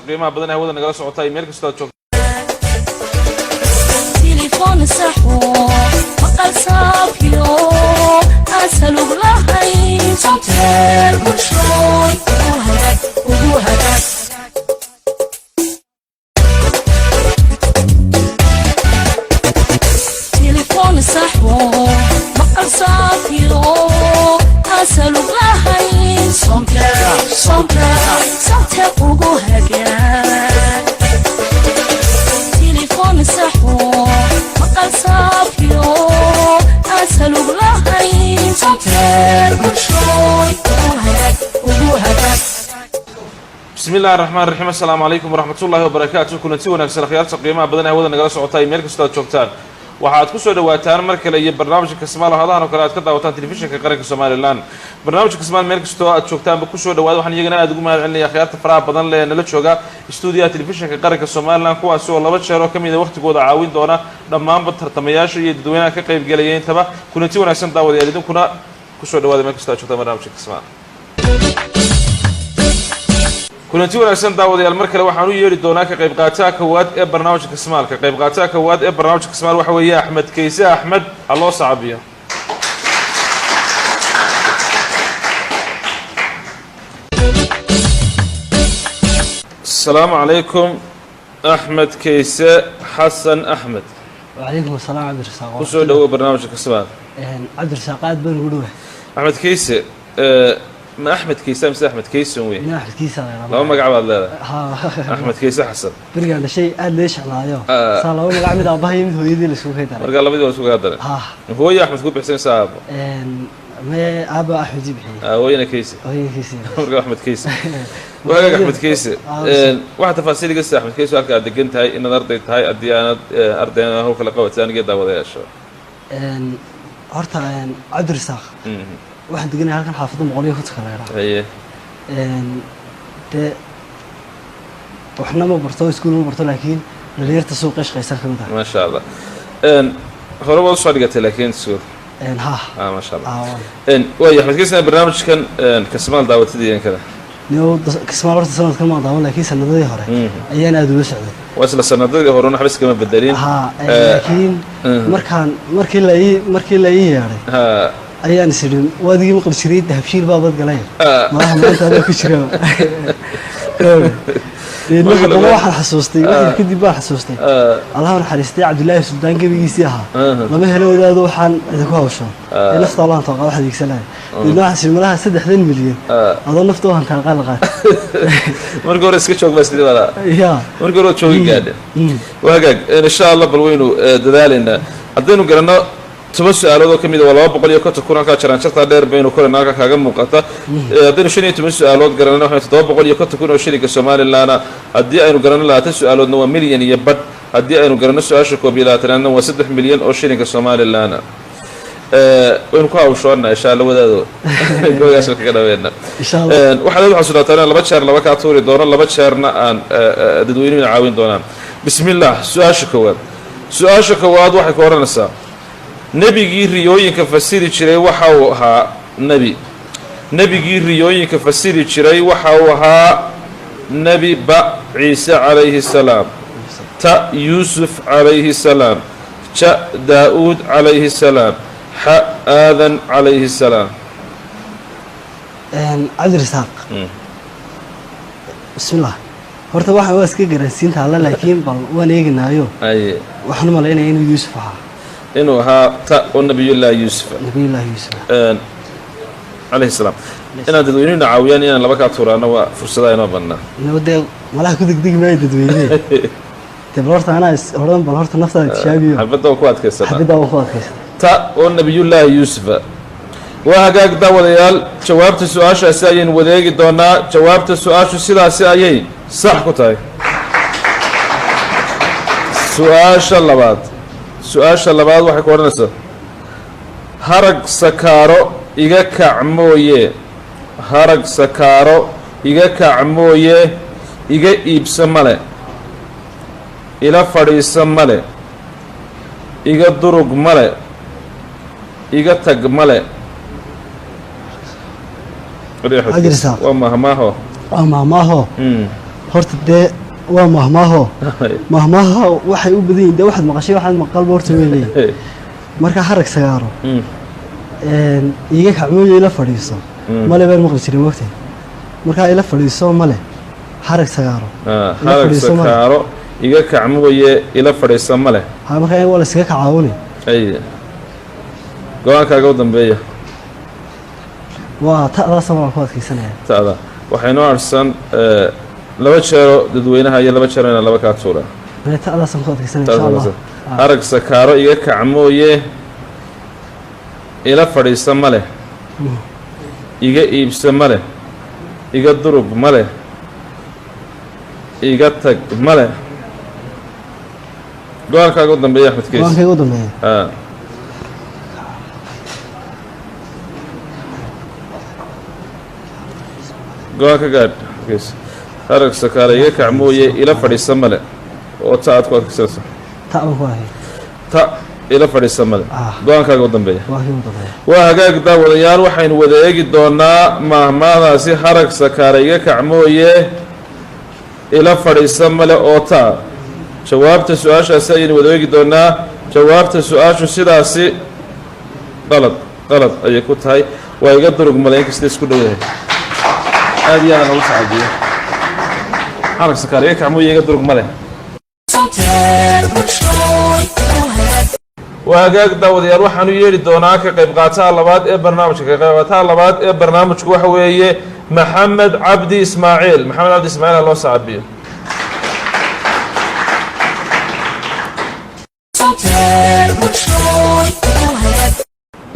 qiimaha badan ee waddan nagala socotay meel kasta oo joogto تليفون سحو مقال صافيو أسألوك لهاي صوتير بشروي وهداك تليفون سحو مقال صافيو أسألوك لهاي صوتير وهداك تليفون سحو مقال صافيو أسألوك لهاي صوتير بشروي وهداك بسم الله الرحمن الرحيم السلام عليكم ورحمة الله وبركاته كنتي ونكسر خيارات qiimaha badan ee waddan nagala socotay meel kasta oo joogtaan waxaad ku soo dhawaataan mar kale iyo barnaamijka Kasmaal hadahan oo kale aad ka daawataan telefishinka qaranka Soomaaliland barnaamijka Kasmaal meel kasta oo aad joogtaan ku soo dhawaad waxaan iyagana aad ugu mahadcelinayaa khiyaarta faraha badan leh nala jooga stuudiyaha telefishinka qaranka Soomaaliland kuwaas oo laba jeer oo kamid ah waqtigooda caawin doona dhammaan tartamayaasha iyo dadweynaha ka qayb galaya intaba kunti wanaagsan daawadayaal idinkuna ku soo dhawaada meel kasta oo joogtaan barnaamijka Kasmaal kulanti wanaagsan daawadayaal mar kale waxaan u yeeri doonaa ka qayb qaataha koowaad ee barnaamijka Kasmaal ka qayb qaataha koowaad ee barnaamijka Kasmaal waxa weeye Axmed Kayse Axmed hallo saabiyo السلام عليكم أحمد كيسة حسن أحمد وعليكم السلام عبد الرزاق وشو دو برنامج كسبان عبد الرزاق قاعد بنقوله أحمد كيسة ما أحمد كيسة مش أحمد كيسة وين من أحمد كيسة لا ما قاعد لا أحمد كيسة حسن برجع لشيء قال ليش على هذا صار لو ما قاعد أبغى يمد هو يدي لسوق هيدا مرجع الله بدي لسوق هيدا هو يا أحمد كوب حسين صاحب ما أبا أحمد يبحي هو أنا كيسة كيسة مرجع أحمد كيسة وهاي أحمد كيسة واحد تفاصيل قصة أحمد كيسة قال دقنت هاي إن أرضيت هاي الديانة أرضينا هو كل قوة ثانية قد أوضي أشوا هرتا عبد الرزاق واحد دقني هالكن حافظ مغولية فتح غيره هي ده وإحنا ما برتوا يسكنوا ما برتوا لكن اللي يرتسوق إيش قيصر كمده ما شاء الله هو والله صادقة لكن سور ما شاء الله ويا أحمد كيسة برنامج كان كسمال دعوة دي كذا نيو كسمال ورث سنة كل ما دعوة لكن سنة ذي هراء أيانا أدو سعد وصل السنة ذي هراء نحبس كمان بالدليل لكن مركان لا يعني أيان سليم وادي مقبل شريط هبشيل بابد قليل ما راح ما أنت هذا كشري لأنه واحد حسوستي واحد كذي بقى حسوستي الله حريستي عبد الله السلطان قبل يسيها لما هلو ذا ذوحان ذكوا وشون نفط الله تلقى واحد يكسلها لأنه حسب لها 6 مليون أظن نفطوها تلقى لغات مرقور اسكتشوك بس دي ولا يا مرقور تشوي قاعد وهاج إن شاء الله بالوينو دلالنا عدينو قرنا تبص سؤالات كمية ولا بقول يكون تكون كاشران شرط دير بينه كل ناقة كعم مقطع عدينو شنو تبص سؤالات قرنا نحن تدور بقول يكون تكون شركة الصومال اللي أنا عدي أنا قرنا لا تسؤالات نو مليون يبد عدي أنا قرنا سؤال شكو بيلات لأنه هو 6 مليون أو شركة الصومال اللي أنا وينكوا وشورنا إن شاء الله وده يقول يا شركة كذا ويننا إن شاء الله واحد من حصولات أنا لبتشر لبكاتوري دونا لبتشرنا عن ددويني عاون دونا بسم الله سؤال شكواد واحد كورنا الساعة نبي ريوين كفسير شري وحوها نبي ريوين كفسير شري وحوها نبي با عيسى عليه السلام تا يوسف عليه السلام تا داود عليه السلام ح آذن عليه السلام عبد الرزاق بسم الله horta waxa waa iska garansiinta alla laakiin bal waan eegnaayo waxaan maleynaa inuu Yuusuf ahaa إنه ها تا والنبي الله يوسف عليه السلام إن تدوينين عاويان إن لبكات تورانا وفرصة إنا بنا نودي ملاك دق ما يتدوينين تبلورت أنا هردن بلورت نفسه تشابيه حبيته وقوات كيسة تا والنبي الله يوسف وهاجاك داوديال جوابت السؤال أسايين وديك دونا جوابت السؤال سيدا أسايين صح كتاي سؤال شلبات سؤال شلبات waxay ku oranaysaa harag sakaaro iga kacmooye harag sakaaro iga kacmooye iga iibsa male ila fadhiisa male iga durug male iga tag male أجلس وما هماهو horta dee waa mahmaaho mahmaaha waxay u badan yihiin dee waxaad maqashay waxaad maqalba horta way leeyihin marka harag sagaaro iga kacmooyo ila fadhiiso male baan maqli jiray moogtay markaa ila fadhiiso male harag sagaaro harag sagaaro iga kacmooye ila fadhiiso male markaa waa la iskaga kacaawani go-aankaaga u dambeeya waa ta'daasa waan ku adkaysanaya ta'da waxay noo arsan laba jeero dadweynaha iyo laba jeero inaan laba kaa tuura ta'daasaan ku adkaysanaya insha allah harag sakaaro iga kacmooye ila fadhiisa ma leh iga iibso ma leh iga durug ma leh iga tag ma leh go-aankaaga u dambeeya axmed keys go-aankayga u dambeeya go-aan ka gaadh keys harag sakaaro iga kacmooye ila fadhiisa ma leh oo ta aad ku adkaysanayso ta baan ku ahay ta ila fadhiisa male go-aankaaga u dambeeya waa waa hagaag daawadayaal waxaynu wada eegi doonaa mahmaadaasi harag sakaara iga kacmooye ila fadhiisa male oo taa jawaabta su-aashaasi ayaynu wada eegi doonaa jawaabta su-aashu sidaasi qalad ayay ku tahay waa iga durug male inkasta isku dhow yahay aad iyo aad lagu sacaadiyo harag sakaara iga kacmooye iga durug male waa hagaag daawadayaal waxaanu yeedhi doonaa ka qayb qaataha labaad ee barnaamijka ka qayb qaataha labaad ee barnaamijku waxa weeye maxamed cabdi ismaaciil maxamed cabdi ismaaciil loo saabiyo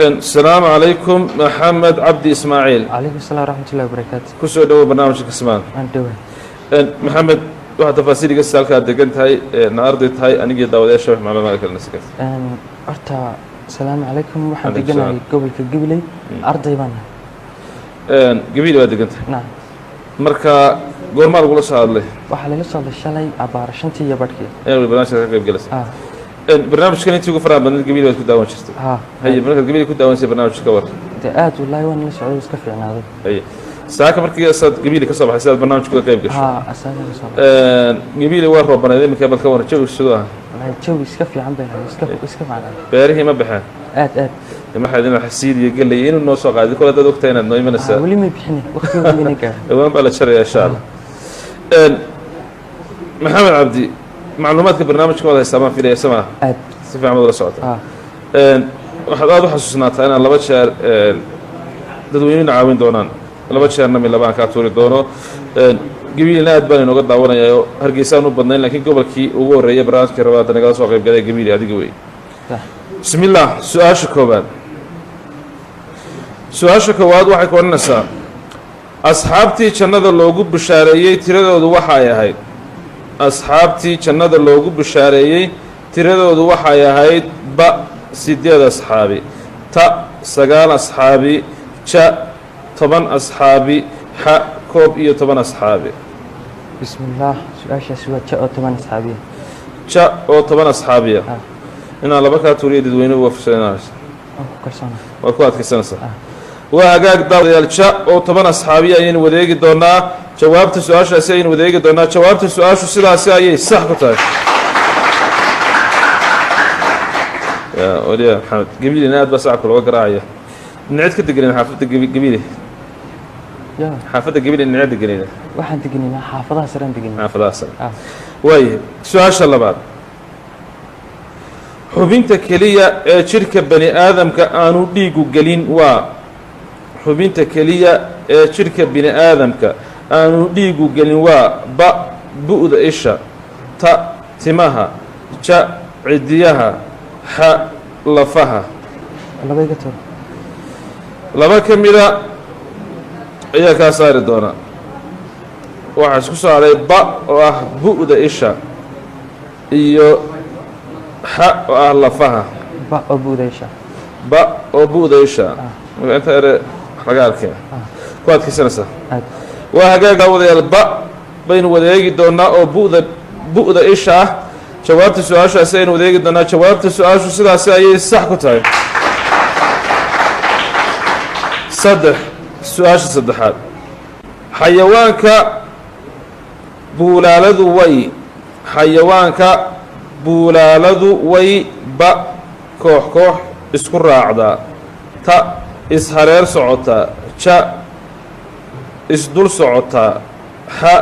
السلام عليكم محمد عبد إسماعيل عليكم السلام ورحمة الله وبركاته كسر دوا برنامج كسمان محمد waxaa tafaasiiliga saalka aad degan tahay naarday tahay anigii daawadayaasha wax macluumaad kale nasikad horta asalaamu calaykum waxaan deganahay gobolka gabiley arday baan gabiley waa degan tahay nacam marka goormaa lagula soo hadlay waxaa lala soo hadlay shalay abaara shantii iyo badhkii barnaamijka ka qayb galaysa barnaamijkan intii ugu faraha badnayd gabiley waad ku daawan jirtay haye markaad gabiley ku daawansay barnaamijka ka war dee aad wallaahi waan la socday iska fiicnaaday haye saaka markii asaad gabiley ka soo baxay sidaad barnaamijka ka qayb gashay gabiley waa roobaneed iminka bal ka waran jawi sidoo ah jawi iska fiican bay ahay iska fiican beerihii ma baxeen aad maxaad inaad xasiid iyo galley inuu noo soo qaaday kole dad ogtahay inaad noo imanaysaa weli ma bixin waqtiga weli gaar dhawaan baa la jaraya insha allah maxamed cabdi macluumaadka barnaamijka wada haystaa baan filaya sama aad si fiican baad ula socota waxaad aada u xasuusnaataa inaad laba jeer dadweynena caawin doonaan laba jeerna mid labaan kaa tuuri doono gabileyna aad baan inooga daawanayaa oo hargeysaan u badnayn laakiin gobolkii ugu horreeyay barnaamijkii rabaada nagala soo qayb galay gabiley adiga wey bismi illaah su-aasha koowaad waxay ku odhanaysaa asxaabtii jannada loogu bishaareeyey tiradoodu waxay ahayd asxaabtii jannada loogu bishaareeyey tiradoodu waxay ahayd ba 8 asxaabi ta 9 asxaabi ja 10 asxaabi xa 11 asxaabi بسم الله سؤال سوى جاء 8 أصحابي ja oo 10 asxaabiya inaan laba kaa tuuriyo dadweynuhu wafsanayso waa ku adkaysanaysaa waa hagaag daawadayaal ja oo 10 asxaabiya ayaynu wadeegi doonaa jawaabta su-aashaasi ayaynu wadeegi doonaa jawaabta su-aashu sidaasi ayay sax ku tahay yaa waliya maxamed gabileyna aad baa sacabka looga garaacaya dhinacid ka degeleen xaafadda gabiley xaafadda gabiley dhinacid degeleen waxaan degenaynaa xaafadaha saraan degenaynaa xaafadaha sare waaye su-aasha labaad xubinta keliya ee jidhka bani aadamka aanu dhiigu gelin waa xubinta keliya ee jidhka bini aadamka aanu dhiigu gelin waa ba bu'da isha ta timaha ja cidiyaha xa lafaha laba ka mida ayaa kaa saari doonaa waxaa isku soo haray ba oo ah bu'da isha iyo xa oo ah lafaha ba oo bu'da isha marka inta ere laga arkaya ku adkaysanaysaa waa hagaag daawadayaal ba baynu wadeegi doonaa oo bu'da isha ah jawaabta su-aashaasi aynu wadeegi doonaa jawaabta su-aashu sidaasi ayay sax ku tahay su-aasha saddexaad buulaaladu way xayawaanka buulaaladu way ba koox koox isku raacdaa ta ishareer socotaa ja isdul socotaa ha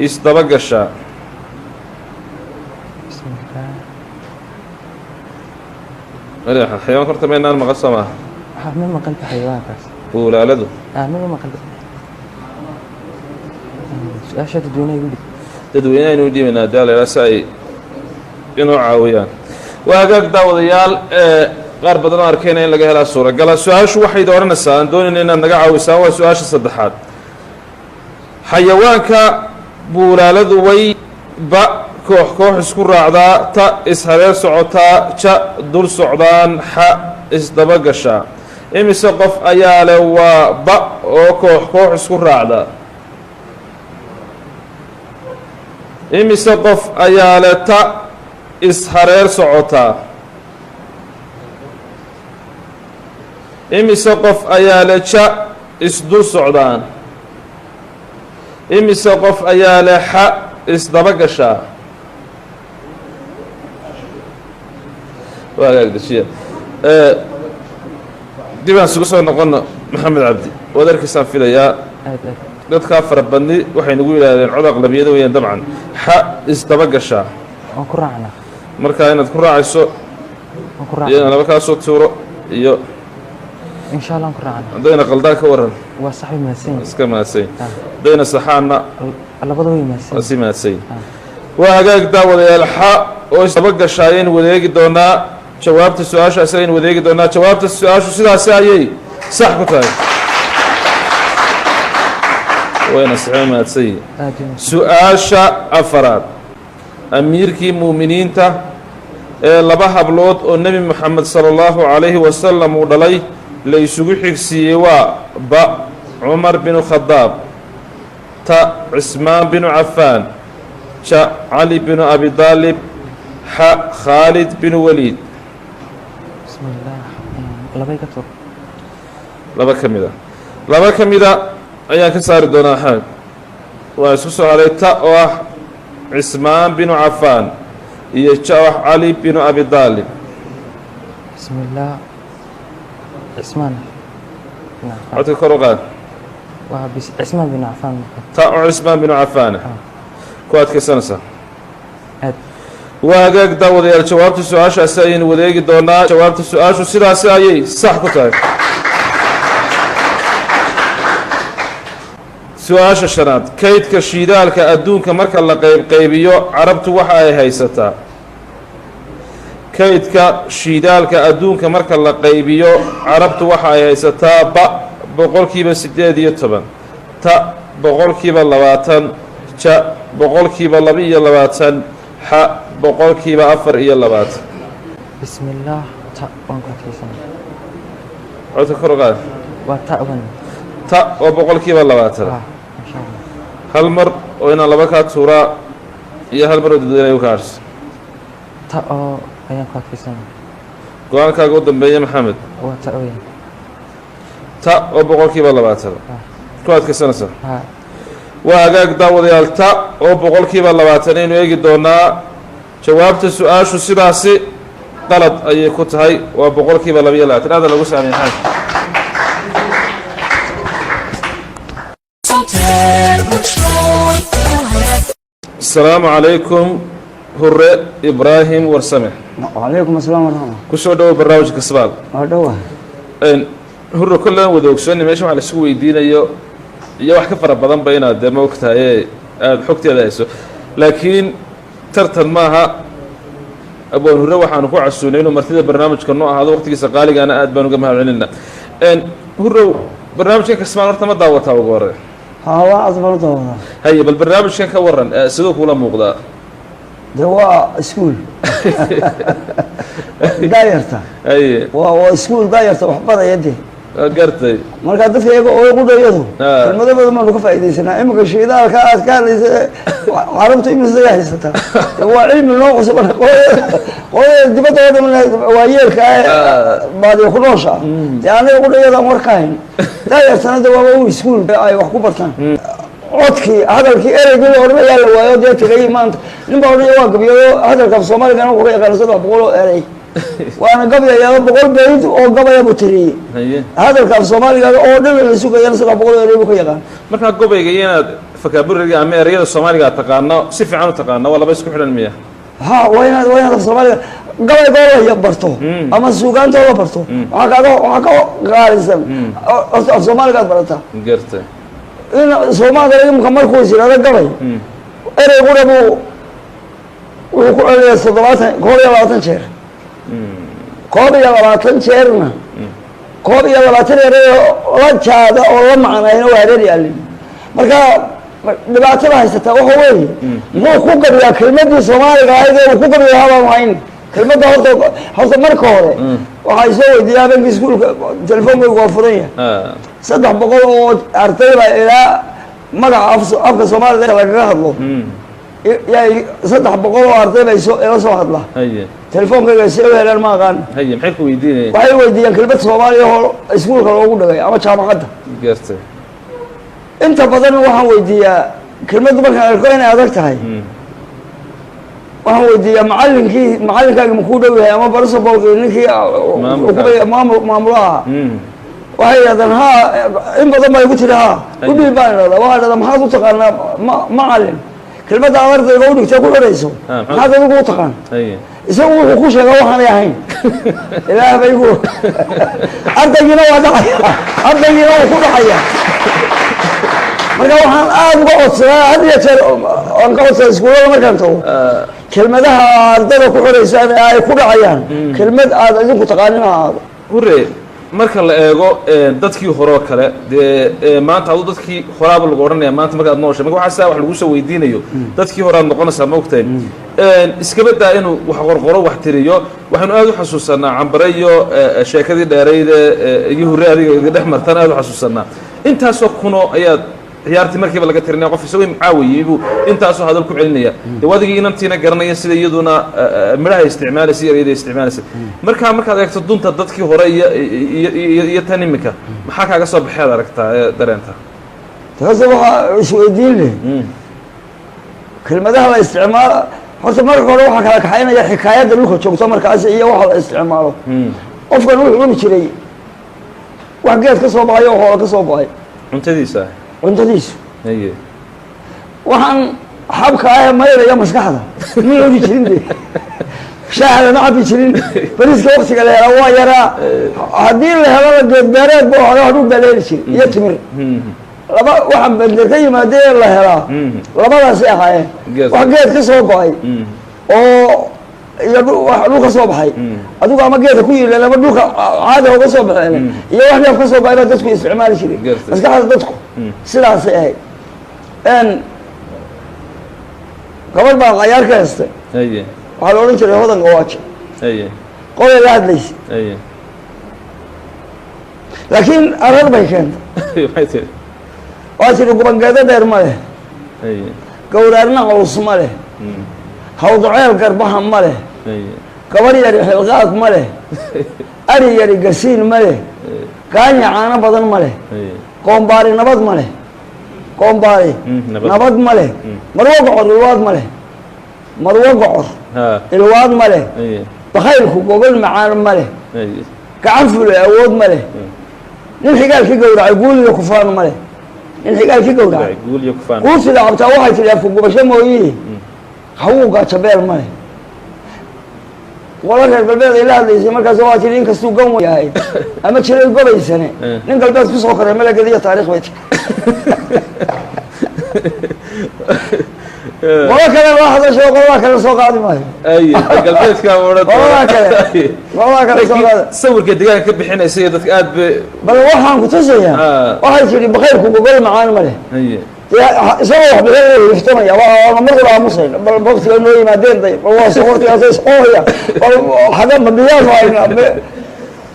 isdaba gashaa xayawaanka horta maynaan maqal soo maaha ما مقلت حيوانك buulaaladu ما مقلت سؤال تدوينه يقول dadweynaha inuu dhiibaynaa daalayaa si ay inuu caawiyaan waa hagaag daawadayaal qaar badan oo arkayna in laga helaa suuragala su-aashu waxayd odhanaysaa aan doonayna inaad naga caawisaan waa su-aasha saddexaad xayawaanka buulaaladu way ba koox koox isku raacdaa ta ishareer socotaa ja dul socdaan xa isdaba gashaa imise qof ayaa leh waa ba oo koox koox isku raacda imise qof ayaa leh ta ishareer socotaa imise qof ayaa leh ja isdul socdaan imise qof ayaa leh xa isdaba gashaa waagaagdashiya dib aan isugu soo noqono maxamed cabdi waad arkaysaan filayaa dadkaa fara badni waxay nagu yidhaahdeen cod aqlabiyada weyaan dabcan xa isdaba gashaa markaa inaad ku raacayso iyo inaan laba kaa soo tuuro iyo haddayna qaldaan ka waran iska mahadsan haddayna saxaanna waa si mahadsan waa hagaag daawadayaal xa oo isdaba gashaa ayaynu wadeegi doonaa jawaabta su-aashaasi ayaynu wadeegi doonaa jawaabta su-aashu sidaasi ayay sax ku tahay wayna saxee mahadsanyi su-aasha afaraad amiirkii muuminiinta ee laba hablood oo nebi moxamed sala allahu calayhi wasalam uu dhalay la isugu xigsiiyey waa ba cumar binu khadaab ta cismaan binu cafaan ja cali binu abi daalib xa khaalid binu waliid laba ka mida ayaan ka saari doonaa xaag waa isku soo haray ta oo ah cismaan binu cafaan iyo ja oo ah cali binu abi daalib codka kor u qaad ta oo cismaan binu cafaana ku adkaysanaysaa waa hagaag daawadayaal jawaabta su-aashaasi ayaynu wadeegi doonaa jawaabta su-aashu sidaasi ayay sax ku tahay su-aasha shanaad kaydka shiidaalka adduunka marka la qaybqaybiyo carabtu waxa ay haysataa kaydka shiidaalka adduunka marka la qaybiyo carabtu waxa ay haysataa ba boqolkiiba 18 ta boqolkiiba 20 ja boqolkiiba 22 xa boqolkiiba 24 bismillaah ta waan ka tirsan codka kor u qaad waa ta'ban ta oo boqolkiiba 20 hal mar oo inaan laba kaa tuuraa iyo hal mar oo dadweynaha u kaarhs ta oo ayaan ka tirsan go-aankaaga u dambeeya maxamed waa ta weyn ta oo boqolkiiba 20 ku adkaysanaysaa waa hagaag daawadayaal ta oo boqolkiiba 20 aynu eegi doonaa jawaabta su-aashu sidaasi qalad ayay ku tahay waa boqolkiiba 22 aada lagu saamay xaaj السلام عليكم هرة إبراهيم ورسمة وعليكم السلام ورحمة الله كسر دوا برنامج كسبال دوا إن هرة كلنا ودوكسوني ماشي على سوي دينا يو واحد كفر بدن بينا دم وقتها حكتي هذا يسوع لكن ترتل معها أبو هرة وحنا نقول على السنين ومرتدى برنامج كنوع هذا وقت كسقالي أنا أدبن وجمها علينا إن هرة برنامج كسبال ورث ما دعوتها وقارئ هو أصبر طبعا هي بالبرنامج كان كورن سلوك ولا مقدار دواء سكول دايرته اي وسكول دايرته وحبض يدي قرتي marka dadka iyaga oo ugu dayado kelmado badan ma ka faa'iideysanaa imika shiidaalka aad ka carabtu imisa haysata waa cilmi loo qosay oo dibadda waa yeelka baadi ku noosha yaani ugu dayada markaan daayartana waa iskuul ay wax ku bartaan codkii hadalkii ereygii odhanayaa la waayo dee tegay maanta nin baa odhanaya waa gabyado hadalka af soomaaliga wuxuu ka yaqaana 300 erey waana gabayaaba 100 bayd oo gabaya buu tiriyey hadalka af soomaaliga oo dhan la sugayaan 300 erey buu ka yaqaan marka gobayga inaad vocabulary ama ereyada soomaaliga taqaano si fiican u taqaano waa laba isku xidhan miya ha wayna af soomaaliga gabayga la barto ama suugaanta la barto waxa ka qaalisan af soomaaliga barata gartay in soomaaliga imka markuu sirada gabay ereyguna buu wuxuu ku celiyay 7 jeer 20 jeerna 20 erey la jaada oo la macnaayna waa reer yaalin marka dhibaatada haysata waxa weeye muxuu ku gabiyaa kelmadii soomaaliga ahayd ee ku gabiyaa haba mahayn kelmadda horta marka hore waxay soo weydiiyay bank iskuulka telefoonka waa furan yahay 300 oo arday baa ilaa magaca afka Soomaaliga laga hadlo yaay 300 oo arday bay soo hadla telefoonka si weelan ma aqaan maxay ku weydiinayeen waxay weydiiyeen kelmad Soomaaliya oo iskuulka loogu dhigay ama jaamacadda gartay inta badan waxaan weydiiyaa kelmaddu markaan arko inay adag tahay waxaan weydiiyaa macallinkaaga ma ku dhow yahay ama barsabolkii ninkii maamulaha waxay yidhahdaan ha in badan baa igu tiri ha u dhiib baan idhahdaa waxaa idhahdaa maxaad u taqaanaa macallin kelmadda aad ardayga u dhigtay ku xidhayso maxaad adigu u taqaan isagu wuxuu ku sheegaa waxaanay ahayn ilaah ba igu ardaygiina waa dhacaya ardaygiina wuu ku dhacaya marka waxaan aad uga codsadaa had iyo jeer aan ka codsadaa iskuullada markaan tago kelmadaha ardayda ku xidhaysaan ee ay ku dhacayaan kelmad aad idinku taqaanin ha aado hore marka la eego dadkii hore oo kale dee maanta adu dadkii horaaba lagu odhanaya maanta markaad nooshay marka waxaa saa wax lagu soo weydiinayo dadkii hore aad noqonaysaa ma ogtahay iskaba daa inuu wax qorqoro wax tiriyo waxaanu aad u xasuusanaa cambare iyo sheekadii dheerayde iyo hore adiga iga dhex martaan aad u xasuusanaa intaasoo kuno ayaad ciyaartii markiiba laga tirinaya qof isagoo macaawiyey buu intaasoo hadal ku celinaya dee wadigii inantiina garanaya sida iyaduna midhaha isticmaalaysa iyo ereyada isticmaalaysa markaad eegto dunta dadkii hore iyo tan iminka maxaa kaaga soo baxeed aragtaa ee dareenta taasi waxaa isweydiin leh kelmadaha la isticmaalo horta marka hore waxaa kala kaxaynaya xikaayadda dhulka joogto markaas iyo waxa la isticmaalo qofkan wuxuu cuni jiray wax geed ka soo baxay oo hoola ka soo baxay cuntadiisa cuntadiisu waxaan xabka ah maydaya maskaxda ma cuni jirin de shaaha lama cabi jirin bariiska waqtiga la helaa waa yaraa haddii la helana geed beereed buu hore hadhuu baa la heli jiray iyo timir laba waxaan bender ka yimaadee la helaa labadaasi ahaayeen wax geed ka soo go-ay oo iyo dhul ka soo baxay adigu ama geedka ku yiileen ama dhulka caada uga soo baxeen iyo wax neef ka soo baxay baa dadku isticmaali jiray maskaxda dadku sidaasay ahayd gabadh baa cayaar ka heystay waxaa la odhan jiray hodan gawaajo qolay la hadlaysa laakiin arar bay keentay waa tiri gubangeedo dheer ma leh gawraarna culus ma leh hawdaceel garbaha ma leh gabar yari xilqaad ma leh ari yari gasiin ma leh gaanya caano badan ma leh qoombaari nabad ma leh qoombaari nabad ma leh marwo gocor ilwaad ma leh marwo gocor ilwaad ma leh bakhaylku gogol macaan ma leh gacan fule awood ma leh nin xigaalkii gawracay guuliga kufaan ma leh nin xigaalkii gawracay guusida cabtaa waxay tidhi afku gubasho mooyii hawuugaa jabeel ma leh qola reer galbeed ay la hadlaysay markaas waa tii in kastuu gan yahay ama jiray gobaysane nin galbeed ku soo koray malagadiyo taariikh bay tii qola kale loo hadasho qolada kale soo qaadi maayo galbeedka qolada kale soo qaadi sawirka deegaanka ka bixinaysa iyo dadka aad bay bal waxaan ku tusayaa waxay tidhi bakhayrku gogol macaan ma leh isagoo wax bixin iftamaya waa mar wada aamusayn bal waqtiga noo yimaadeen day bal waa soo waqtigaasay socoya bal xaga mabiyaan waayna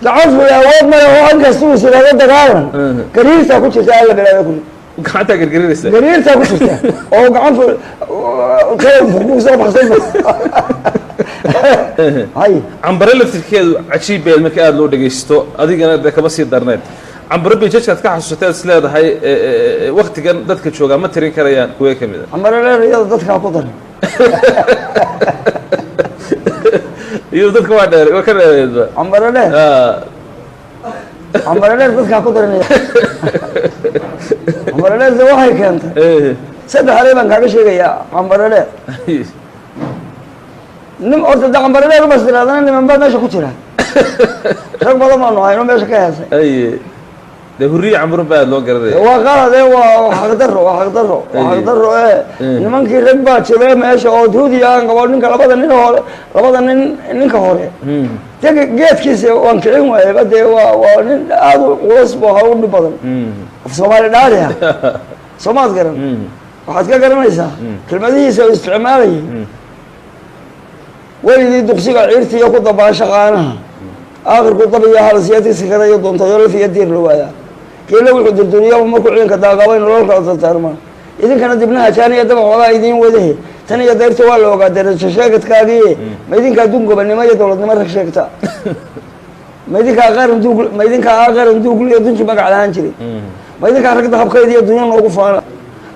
gacan fule awood male oo an kastuu isiraado dagaalan gariirtaa ku jirta alla bilaada kulli gacantaa gargarinaysa gariirtaa ku jirta oo gacan fule soo baxsan hay cambare laftirkeedu cajiib beed marka aada loo dhegaysto adigana dee kama sii darneed عمبر بيجيش كتكح الشتاء سلاد هاي وقت كان دتك شوقا ما ترين كريان كوي كميدا عمر لا رياض دتك قدر يودك ما داري وكان عمر لا عمر لا دتك قدر عمر لا زواحي كانت سد حريبا كاga sheegaya cambarale nim orta da cambarale ma siraadana niman baa meesha ku jira rag badan oo hayno meesha ka heesay ay de hurriye cambar baa loo garaday waa qalade waa xaq daro nimankii rag baa jira meesha oo duudiyaan gabo ninka labada nin ninka hore taga geedkiisa waan kicin waayay bade waa nin aad u qoys boo hawl badan Soomaali dhaariya Soomaad garan waxaad ka garanaysaa kelmadihiisa oo isticmaalayay weligii duqsiga ciirtiya ku dabaasha qaanaha aakhirku dabiya halsiyadiisa kada iyo doontayo fiya diir loo waayaa keela wuxuu durduriyaa markuu ciidanka daaqabay nolol kala tartarma idinkana dibnaha jaaniya daba wada idin wadahe tan iyo deerta waa la ogaa darajo sheegadkaagii ma idinka dungobanimo iyo dowladnimo rag sheegta ma idinka qaran duug iyo dunji magac lahaan jiray ma idinka rag dahabkeeda iyo dunya noogu faana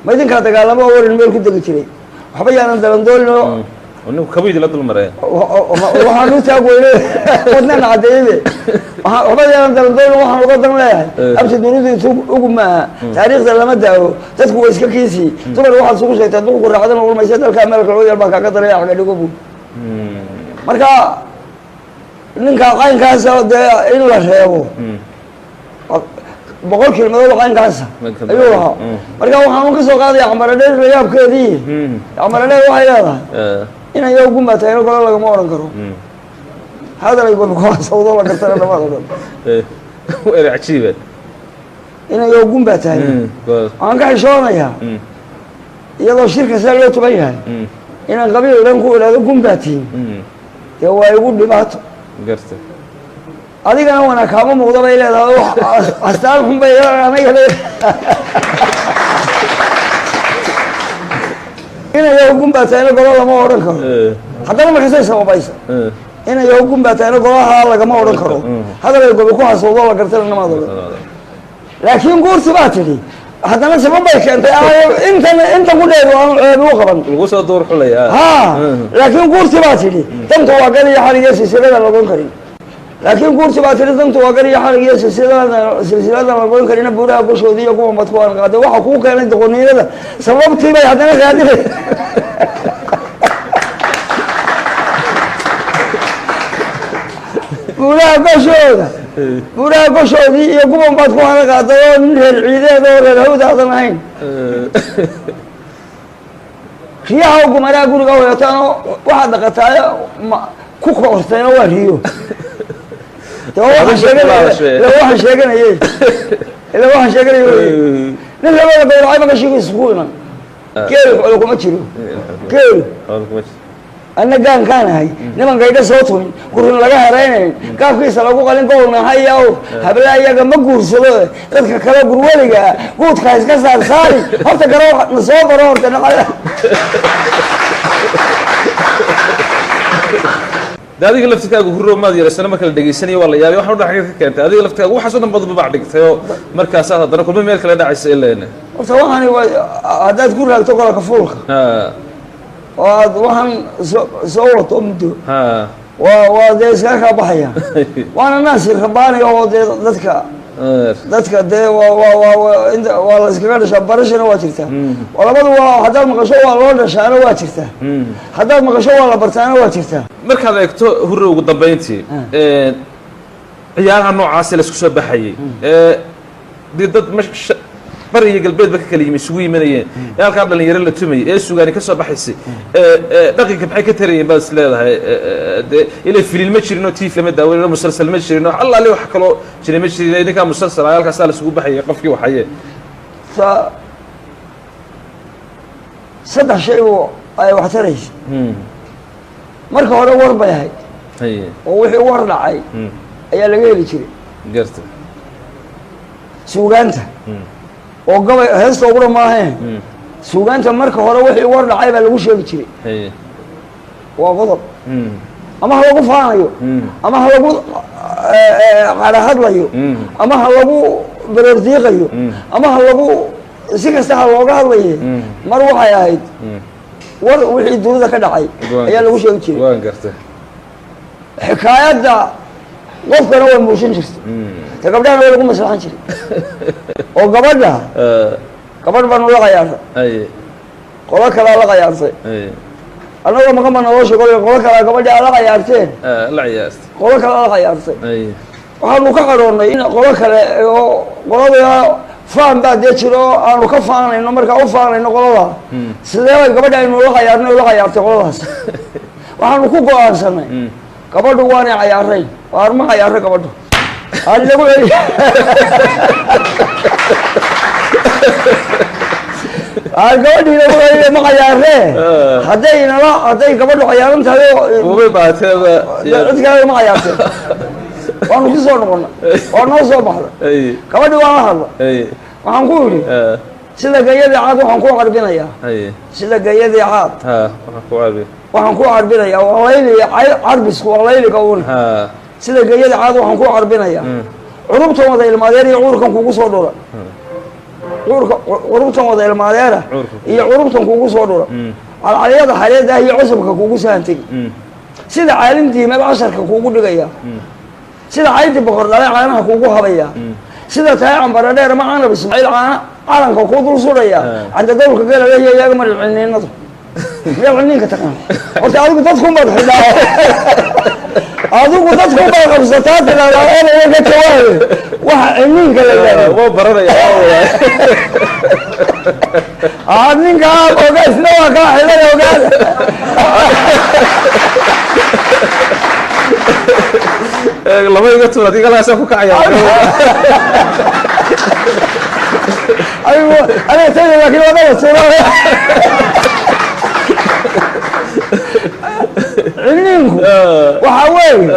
ma idinka dagaalamo warin meel ku degi jiray waxba yaanan dalandoolino ونو كبيد لا دول مرة waxaan u taagweynay wadnaan cadeeyay waxba yaanan dalandoolino waxaan uga dan leeyahay abti dunidu ugu ma taariikhda lama daawo dadku way iska kiisi dumar waxaad sugu sheegtay dadku raacdan oo maysa dalka meelka loo yar baa ka daray xaga dhigo buu marka ninka qaynkaas oo in la reebo boqol kilmadood qaynkaas ayuu lahaa marka waxaan ka soo qaaday camaradheer layaabkeedii camaradheer waxay leedahay inay yow gumbatay in kale lagama oran karo هذا اللي يقول لك سوضوا لك ترى ما أقول وين عجيبة إنه يوم بتاعي أنا قاعد شلون يا يلا الشركة سألوا تبيها إن قبيل لنقول هذا قم باتين هو يقول لي بات قرت هذيك أنا وأنا كمان موضوع بيلا هذا أستاذهم بيلا أنا يلا إنه يوم بتاعي أنا قالوا ما أورنكم حتى لما كسر سوا بايسا إنه يوم بتاعي أنا قالوا هذا ما أورنكم هذا اللي يقول لك سوضوا لك ترى ما أقول لكن قلت باتلي هذا أنا سبب بيك أنت قلت له بوقبا الغوصة دور حلية ها لكن قلت باتلي تمت وقالي يا حريق سلسلة لقون كريم لكن قلت باتلي تمت وقالي يا حريق سلسلة لقون كريم بورا بشودي يقوم بتقوان قاعد وحقوق كان تقولني هذا سبب تبي هذا أنا قاعد بورا بشودة بورا بشودي يقوم بتقوان قاعد العيدة دور الهود هذا معين فيها حكم أنا أقول قوي تانو واحد قتايا كوكو أرتين وهريو لو واحد شيء نلا ما بين عيب ما شيء يسقونا كيف لكم تشيلوا كيف أنا كان هاي لما قاعد صوتهم كلنا لقى هراين كيف يسلقوا قالين قولنا هاي أو هبلا يا جماعة قرصوا تذكر كلام قروالي قلت خايس كسر خالي هرت كراه نصاب راه هرت أنا هذه لفتك هو ما دير السنة ما كان دقيسني والله يا واحد وضع حاجة كانت هذه لفتك هو حسنا بضرب بعدك ثيو مركزات هذا كل ما ميل كلا داعي سئلة هنا وسواء هذا تقول لك تقول لك فولك وهن صوت أمده وده سكاك بحيا وأنا ناس الخباني ذاتك ده والله سكاك شبارش أنا واترته ولا بدو هذا المقشوا ولا شأنا واترته هذا المقشوا ولا برتانا واترته مركز هيك هو قدام بينتي عيالها نوع عسل اسكو بحيي دي ضد مش بري قلبيد بك كلمه سوي منيه يا كان دلن يرل تمي ee suugaani ka soo baxaysay daqiiqa maxay ka tarayeen baas leedahay ilaa filim ma jirino tiif lama daawado musalsal ma jirino alla li wax kale jiray ma jiray ninka musalsal halkaas la isugu baxay qofkii waxaye saddex shay ay wax taraysay marka hore war bay ahayd oo wixii war dhacay ayaa laga heli jiray garta suugaanta oo gabay heesta ugu dhamaahay suugaanta marka hore wixii war dhacay baa lagu sheegi jiray waa qodob ama ha lagu faanayo ama ha lagu qara hadlayo ama ha lagu baroordiiqayo ama ha lagu si kasta ha looga hadlaye mar waxay ahayd war wixii dunida ka dhacay ayaa lagu sheegi jiray waan gartay xikaayadda qofkana way muushin jirtay ta gabdhahana waa lagu maslaxan jiray oo gabadh baan ula qayaartay qolo kalaa la qayaartay annagoo maqan baa naloo sheego qolo kalaa gabadhi aa la qayaarteen la ciyaartay qolo kalaa la qayaartay waxaanu ka qaroonnay in qolo kale oo qolada faan baa dee jiro oo aanu ka faanayno markaa u faanayno qolada sidee bay gabadhi aynu ula qayaarnay ula qayaartay qoladaas waxaanu ku go-aansanay gabadhu waanay cayaarayn waar ma cayaaro gabadhu aan lagu celi gabadhii lagu celiya ma cayaaree hadday gabadhu cayaaran tahay cid kale ma cayaarteen waanu ku soo noqonnay waa noo soo baxday gabadhi waa la hadla waxaan ku yidhi sida gayadii caad waxaan ku carbinayaa sida gayadii caad waxaan ku carbinayaa waa layli carbisku waa layliga un sida gayadii caad waxaan ku carbinayaa curubtan wada ilmaadeer iyo cuurkan kugu soo dhura curubtan wada ilmaadeera iyo curubtan kugu soo dhura calcalyada xareedah iyo cusubka kugu saantegi sida caalintiimeed casharka kugu dhigaya sida cayntii boqor dhalay caanaha kugu habaya sida tahay cambara dheer ma canab ismaaciil calanka ku dul sudhaya canda dawlka galaleeya iyaga mari cilniinadu miyaa cilniinka taqaan horta adigu dadkunbaad xidhaa adigu dadkunbaad qabsataa tidhahdaa eraya ka jawaabe waxa cilniinka la yidhahdo waa baranaya ninka oga isna waa kaa xidhay ogaada laba iga tuur adii galaasaa ku kacaya aniga tayda laakiin wadada tuura cilniinku waxaa weeye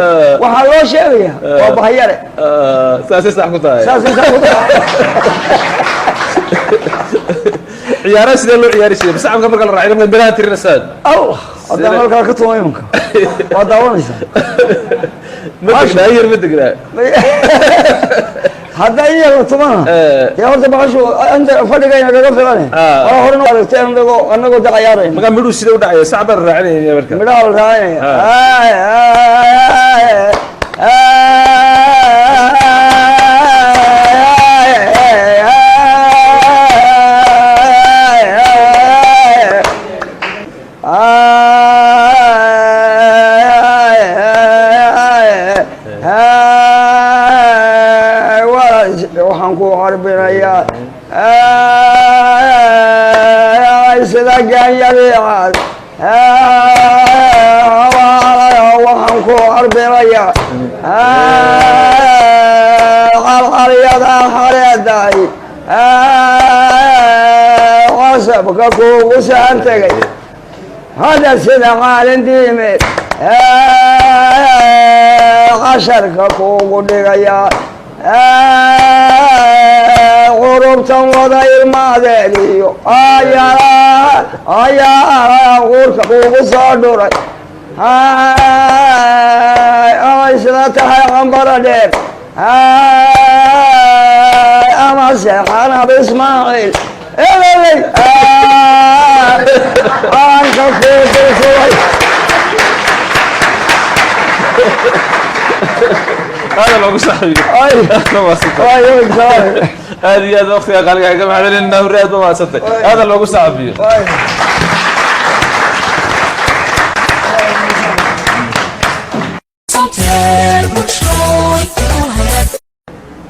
waxaa loo sheegaya waa bahayare saasay sax ku tahay saasay sax ku tahay ciyaaraha sidee loo ciyaari jiray masacabka marka la raacay marka biraha tirinasaan allah haddaan halkaa ka tuma imanka waa daawanaysaa ma degnaa hadda in yar la tumana dee horta baxashu anta fadhigayna kaga filane waa horena aragtay anagoo da cayaarayna markaa midhuu sida u dhacaya sac baan raacinaya marka midhaha la raacinaya waxaan ku harbinayaa sida gaanyadiicaad waxaan ku harbinayaa calcalyada hareedaay qasabka kuugu saan tegay hadda sida caalindiimeed casharka kuugu dhigayaa curubtan wada ilmaadeen iyo ayaa quurka kuugu soo dhuray amay sida tahay cambara dheer ama seexanab ismaaciil eleley aanka kuudulsuray هذا لو صاحبي هذه هذا اختي قال يا جماعه انه رياض ما صدق هذا لو صاحبي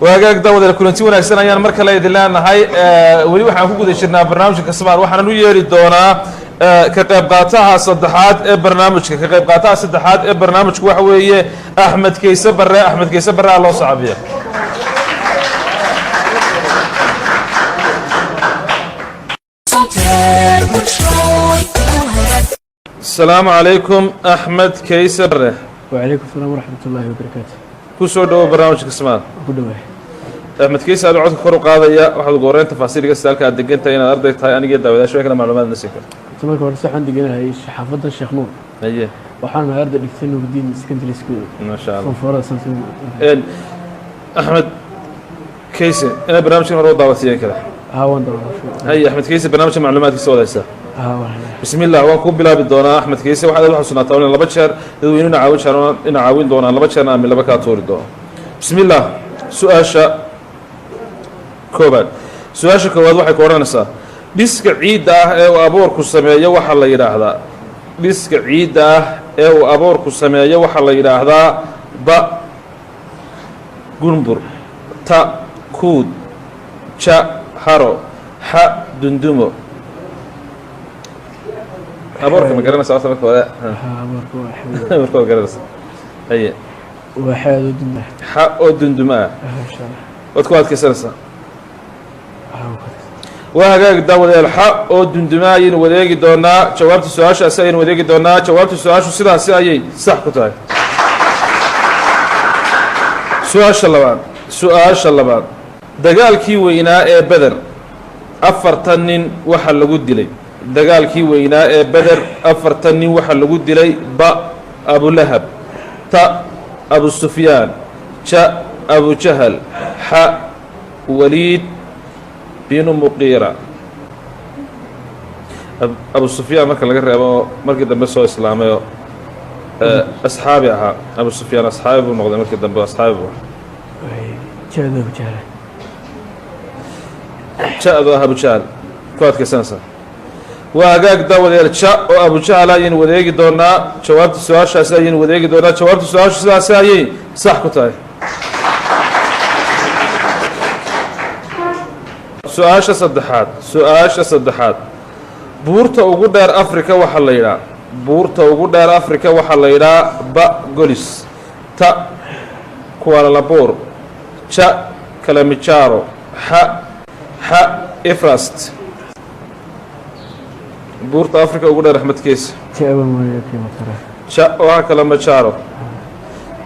waagaag daawada kulanti wanaagsan ayaan mar kale idin leenahay weli waxaan ku guda jirnaa barnaamijka Kasmaal waxaan u yeeri doonaa ka qayb qaataha saddexaad ee barnaamijku waxa weeye Axmed Kayse Barre loo saabiyo السلام عليكم أحمد كيسة Barre وعليكم السلام ورحمة الله وبركاته kusoo dhawo barnaamijka Kasmaal أحمد كيسة aad codka kor u qaadaya waxaad gooreen tafaasiilka saalka aad degantahay inaad arday tahay aniga daawadaasho kala macluumaad na siin karto marka hore saxan deganahay xaafadda Sheekh Nuur aye waxaan maarda dhigtay Nuurdiin secondary school ma sha Allah from Florida something أحمد كيسي أنا برنامج مرة دعوتي كذا هاي أحمد كيسي برنامج معلومات كيسي ولا بسم الله وانكم بلا بدونا أحمد كيسي واحد يروح سنة طاولة لبا شهر يدوين نعاون شهر نعاون دونا لبا شهر نعمل لبا كاتور دونا بسم الله سؤال كوباد سؤال كوباد waxay kooranaysaa dhiska ciidda ah ee uu abuurku sameeyo waxa la yiraahdaa dhiska ciidda ah ee uu abuurku sameeyo waxa la yiraahdaa ba gunbur ta kuud ja haro ha dundumo abuurka ma garanaysaa sababta marka hore abuurka ma garanaysaa haye waxaad u dundumaa ha oo dundumaa wad ku adkaysanaysaa وهاجاك داود الحق أو دندماين وديجي دونا جوابت السؤال أسأين وديجي دونا جوابت السؤال سيدا أسأين صح كتاي سؤال شلبان دجال كيوينا بدر أفرتنين وحل جود لي دجال كيوينا بدر أفرتنين وحل جود لي با أبو لهب تا أبو سفيان شا أبو جهل ح وليد بينو مقيرة أبو سفيان مركز لقرر أبو مركز دم بسوا إسلامي أصحابي أبو سفيان أصحابي ونقدر مركز دم أصحابي جاد أبو جهل شاء أبو جهل كوات كسنسة وأجاك داود الشاء أبو جهل ين وديك دونا جوابت السؤال شاسين وديك دونا جوابت السؤال شاسين صح كتاي سؤال صدحات بورتا ugu dheer Afrika waxa la yiraahdaa buurta ugu dheer Afrika waxa la yiraahdaa ba golis ta Kuala Lumpur cha Kilimanjaro ha Everest buurta Afrika ugu dheer Ahmed Keys cha waa Kilimanjaro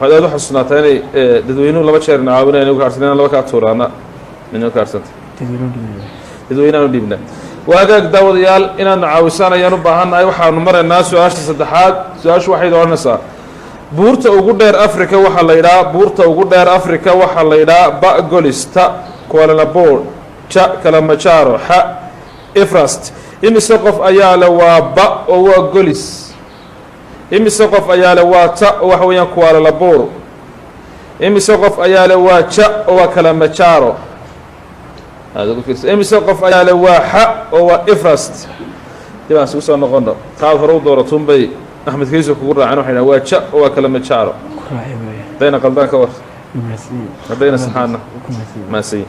waxaad u xasuunataa inay dadweynuhu laba jeer caawinayaan ugu harsanaan laba ka tuuraana minuu ka harsanta dadweynaanu dhibna waagaag daawadayaal inaan caawisaan ayaan u baahannahay waxaanu maraynaa su-aasha saddexaad su-aashu waxay odhanaysaa buurta ugu dheer Afrika waxa la yiraahdaa buurta ugu dheer Afrika waxa la yiraahdaa ba golis ta Kuala Lumpur cha Kilimanjaro ha Everest imise qof ayaa la waa ba oo waa golis imise qof ayaa la waa ta waxa weeyaan Kuala Lumpur imise qof ayaa la waa cha oo waa Kilimanjaro هذا كيس إمسك قف أياله واحد أو إفرست تبان سوسا نقولنا تعال فرود دورة تنبي أحمد كيس وكورة عنه حين واحد أو كلمة شعره بين قلبك ور بين سبحانه مسي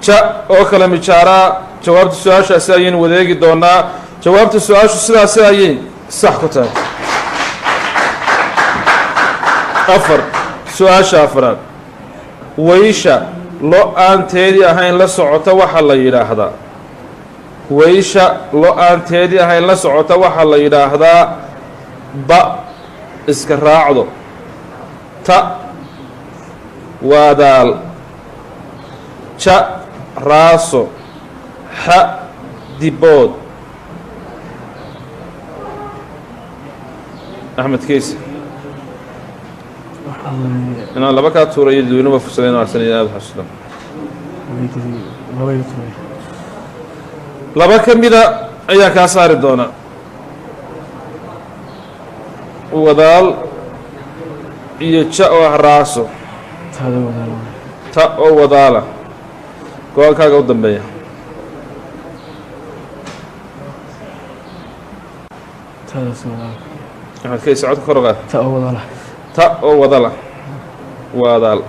شا أو كلمة شعره جوابت السؤال أسأين وذيك دونا جوابت السؤال أسأين صح كتاب أفر سؤال شافران ويشا lo aanteedii ahayn la socota waxa la yiraahdaa weysha lo aanteedii ahayn la socota waxa la yiraahdaa ba iska raacdo ta wadaal ja raaso ha dibood Ahmed Keys أنا لما كانت صورة يدوينه مفصلين وعسلين هذا حسنا لما كان بدا أيها كاسار الدونا وذال يتشأوا راسه تأو وذاله قوال كاقا قدام بيا أحمد كيس عود كرغة تأو وذاله ta oo wadala wadaal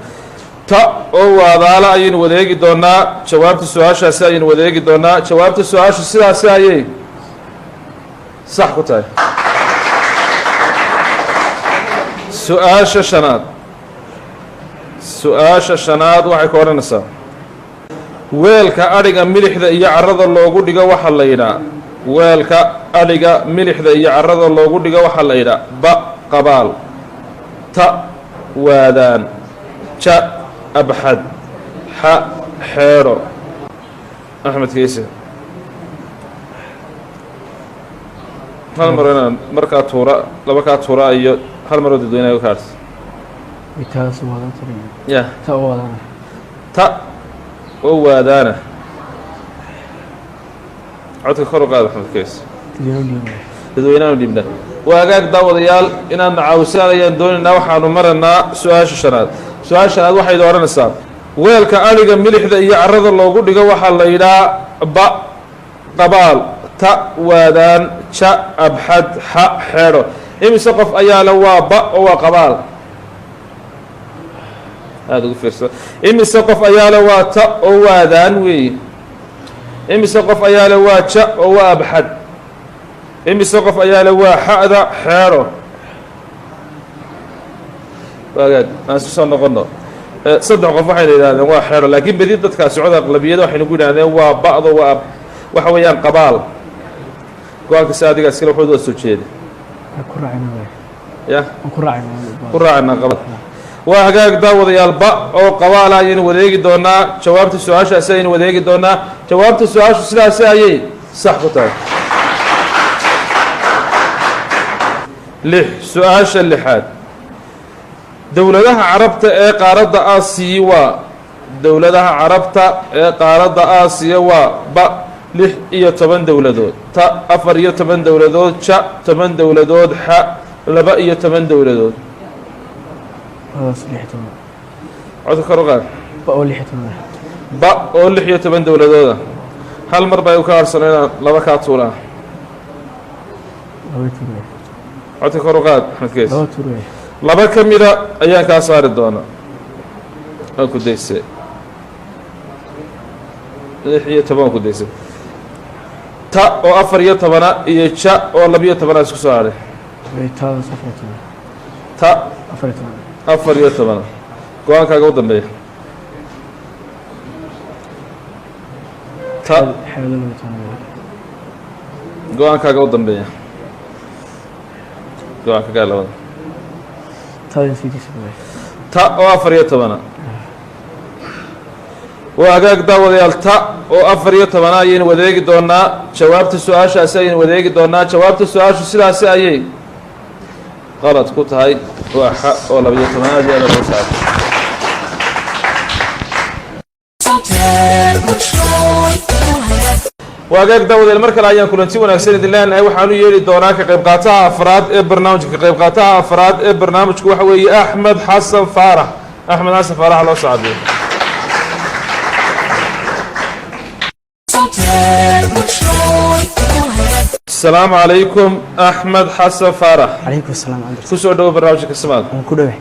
ta oo wadaala ayeen wadeegi doonaa jawaabta su'aashaasi ayeen wadeegi doonaa jawaabta su'aashu sidaas ayay sax ku tahay su'aasha shanaad waxay ka odhanaysaa weelka adhiga milixda iyo carrada loogu dhigo waxa la yidhaa weelka adhiga milixda iyo carrada loogu dhigo waxa la yidhaa ba qabaal ta waadaan ja abxad ha xeero Ahmed Keys hal mar inaan markaa tuura laba ka tuura iyo hal mar dadweynaha ka harsan itaas wadan ya ta oo waadaana codka kor u qaad axmed kays dadweynaanu dhiibna waa hagaag daawadayaal inaadna caawisaan ayaan doonaynaa waxaanu maraynaa su-aasha shanaad su-aasha shanaad waxay odhanaysaa weelka adhiga milixda iyo carrada loogu dhigo waxaa la yidhaha ba qabaal ta waadaan ja abxad xa xeedho imise qof ayaa le waa ba oo waa qabaal aada ugu fiirsa imise qof ayaa le waa ta oo waadaan weeye imise qof ayaa le waa ja oo waa abxad imise qof ayaa le waa xa'da xeedho waagaag aan isu soo noqono saddex qof waxayna yidhahdeen waa xeedho laakiin bedi dadkaa socda aqlabiyada waxaynu ku yidhahdeen waa ba'do waa waxa weeyaan qabaal go-aanka si adiga iskale waxood waa soo jeeda ya ku raacayna qabaal waa hagaag daawadayaal ba oo qabaala ayaynu wadeegi doonaa jawaabta su-aashaasi ayaynu wadeegi doonaa jawaabta su-aashu sidaasi ayay sax ku tahay lix su-aasha lixaad dowladaha carabta ee qaaradda aasiya waa dowladaha carabta ee qaaradda aasiya waa ba 16 dowladood ta 14 dowladood ja 10 dowladood xa 12 dowladood codka kor u qaad ba oo 16 dowladooda hal mar bay u ka harsaneen laba kaa tuulaa codka kor u qaad axmed keys laba ka mida ayaan kaa saari doonaa waa ku dayse 16 ku dayse ta oo 14 iyo ja oo 12 isku soo hadhay ta 14 go-aankaaga u dambeeya ta go-aankaaga u dambeeya go-aanka gaa labada ta oo 14 waa hagaag daawadayaal ta oo 14 ayaynu wadeegi doonaa jawaabta su-aashaasi ayaynu wadeegi doonaa jawaabta su-aashu sidaasi ayay qalad ku tahay waa xa oo 12 aad iyo aad loo saaray waa hagaag daawadayaal mar kale ayaan kulanti wanaagsan idin leenahay waxaanu yeeli doonaa ka qayb qaataha afraad ee barnaamijka ka qayb qaataha afraad ee barnaamijku waxa weeye axmed xasan faarax axmed xasan faarax loo socday السلام عليكم أحمد حسن فارح عليكم السلام عندك كسر دو برنامج كسمال كله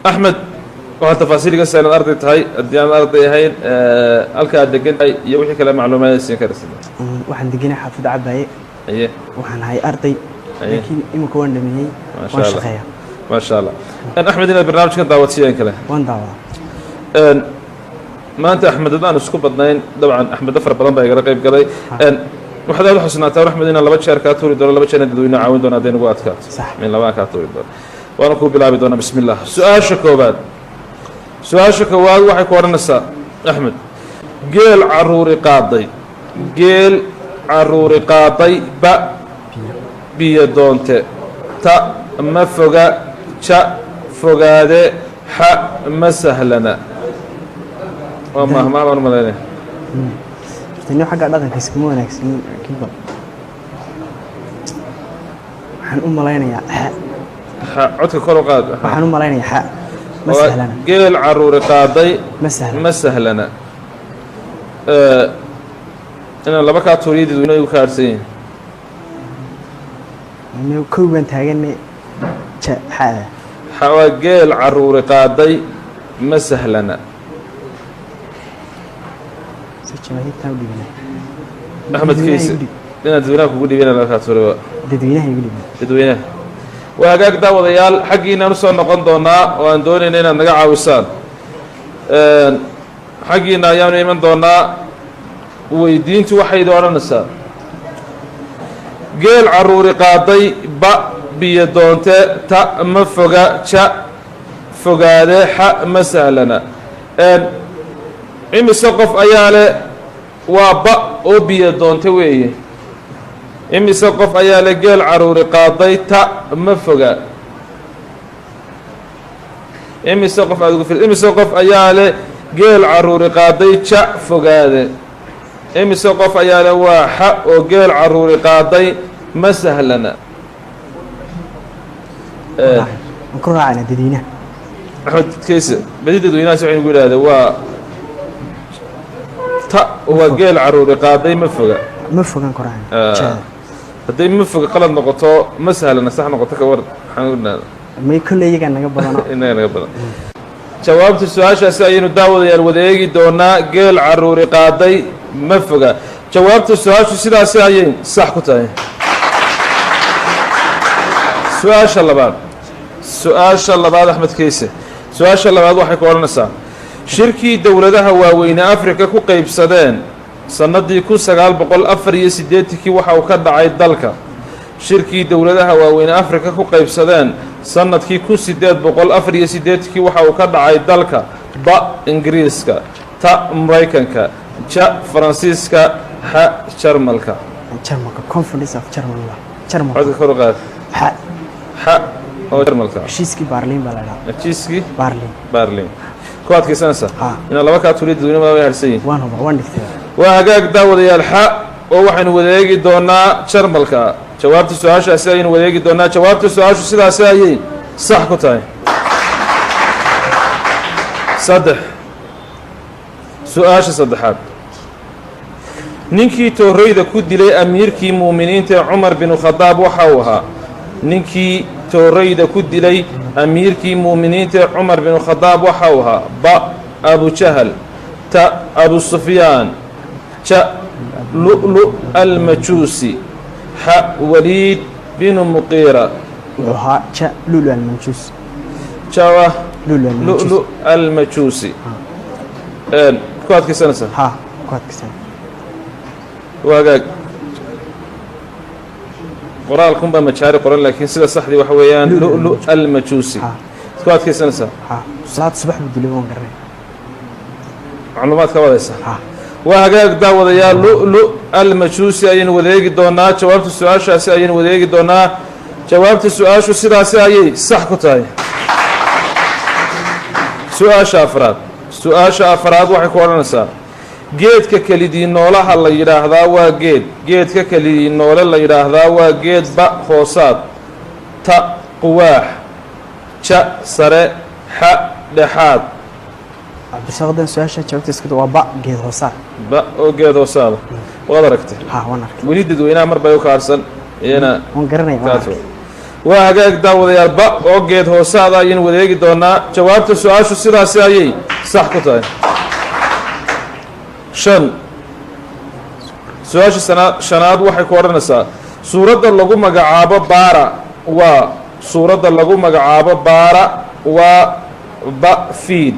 أحمد waxaa tafaasiil ka saaran arday tahay haddii aan arday ahayn halka aad degan tahay iyo wixii kale macluumaad siin karaysid waxaan deganay xaafada Cabaye aye waxaan ahay arday laakiin imika waan dhameeyay waan shaqeeyaa ma sha Allah Axmed ina barnaamijkan daawatiyeen kale waan daawada maanta Axmed hadaan isku badnayn dabcan Axmed afar badan baa iga qayb galay waxaad aad xusnaataa Axmed ina laba jeer ka tuuri doono laba jeer dadweynaha caawin doona hadii nagu adkaato min laba ka tuuri doono waan ku bilaabi doonaa bismillaah su'aasha koobaad su-aasha koowaad waxay ku odhanaysaa axmed geel caruuri qaaday ba biyo doonte ta ma foga ja fogaade xa ma sahlana waa mahmaa baan u malaynaya tani xagga dhaqanka iskuma wanaagsan kiiba waxaan u malaynayaa xa codka kor u qaad waxaan u malaynayaa xa geel caruuri qaaday ma sahlana inaan laba kaa tuuriyadid inay u ka harsan yihiin kooban taaganne waa geel caruuri qaaday ma sahlana axmed kiise inaan dadweynaha kugu dhibina laba kaa tuuri dadweynaha waa hagaag daawadayaal xaggiinaan usoo noqon doonaa oo aan doonayna inaad naga caawisaan xaggiina ayaanu iman doonaa weydiintu waxayda odhanaysaa geel caruuri qaaday ba biyo doonte ta ma foga ja fogaade xa ma sahlana imise qof ayaa leh waa ba oo biyo doonte weeye imise qof ayaa le geel caruuri qaaday ta ma foga imise qof aad ugu fir imise qof ayaa le geel caruuri qaaday ja fogaade imise qof ayaa le waa xa oo geel caruuri qaaday ma sahlana ku raacayna dadweynaha axmed kayse badi dadweynahaas waxaynu ku yidhahdee waa ta waa geel caruuri qaaday ma foga ma fogaan ku raacayna hadday ma foga qalad noqoto ma sahlana sax noqoto ka war waxaan u idhahda may kolley iyagaa naga badano inaga naga badan jawaabta su-aashaasi ayaynu daawadayaal wada eegi doonaa geel caruuri qaaday ma foga jawaabta su-aashu sidaasi ayay sax ku tahay su-aasha labaad su-aasha labaad axmed kayse su-aasha labaad waxay ku odhanaysaa shirkii dowladaha waaweyne afrika ku qaybsadeen sannaddii kun sagaal boqol afar iyo siddeetankii waxa uu ka dhacay dalka shirkii dowladaha waaweyne afrika ku qaybsadeen sanadkii kun sideed boqol afar iyo siddeetankii waxa uu ka dhacay dalka ba ingiriiska ta maraykanka ja faransiiska xa jarmalka jarmalka conference of jarmalka jarmalka codka kor u qaad xa xa oo jarmalka heshiiskii baarliin baa la dhahaa heshiiskii baarliin baarliin ku adkaysanaysa Ha. inaa laba kaa tuliya dadweyne way harsan yihin waan huba waan dhigtay waa hagaag daawadayaal xa oo waxaynu wadeegi doonaa jarmalka jawaabta su-aashaasi ayaynu wadeegi doonaa jawaabta su-aashu sidaasi ayay sax ku tahay saddex su-aasha saddexaad ninkii tooreyda ku dilay amiirkii muuminiinta ee cumar binu khadaab waxa uu ahaa ninkii tooreyda ku dilay amiirkii muuminiinta ee cumar binu khadaab waxa uu ahaa ba abujahal ta abu sufyaan ja lu'lu almajuusi xa waliid binu muqiira wuxuu ahaa ja lulu almanjuus jawa lulu almanjuus lu'lu almajuusi ku adkaysanaysaa ha ku adkaysan waagaag qoraalkunbaa majaari qoran laakiin sida saxdii waxa weeyaan lu'lu almajuusi Ha. ku adkaysanaysaa ha salaad subax buu dilay waan garanay macluumaad ka wadaysa ha waa hagaag daawadayaal lu'lu almajuusi ayaynu wadeegi doonaa jawaabta su-aashaasi ayaynu wadeegi doonaa jawaabta su-aashu sidaasi ayay sax ku tahay su-aasha afraad su-aasha afraad waxay ku odhanaysaa geedka kelidii noolaha la yidhaahdaa waa geedka kelidii noole la yidhaahdaa waa geed ba hoosaad ta quwaax ja sare xa dhexaad cabdisaqadan su-aasha jawaabta iskada waa ba geed hoosaar ba oo geed hoosaada waad aragtay ha waan arkay weli dadweynaha mar bay u kaarsan iyana waan garanaya waan kaaso arkay waa hagaag daawadayaal ba oo geed hoosaada ayaynu wadeegi doonaa jawaabta su-aashu sidaasi ayay sax ku tahay shan su-aasha shanaad waxay ku odhanaysaa suuradda lagu magacaabo baara waa suuradda lagu magacaabo baara waa ba fiid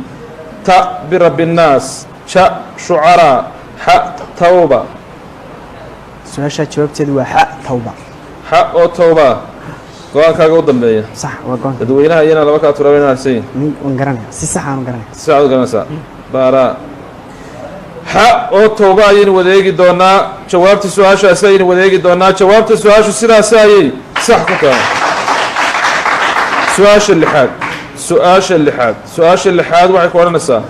ta birabinnaas ja shucaraa xa tawba su-aasha jawaabteedu waa xa tawba xa oo tawba go-aankaaga u dambeeya sax waa goonka dadweynaha iyana laba kaa turaaba ina harsan yihin waan garanaya si sax aan u garanaya si aad u garanaysaa baara xa oo tawba ayaynu wadeegi doonaa jawaabta su-aashaasi ayaynu wadeegi doonaa jawaabta su-aashu sidaasi ayay sax ku tahay su-aasha lixaad su-aasha lixaad su-aasha lixaad waxay ku odhanaysaa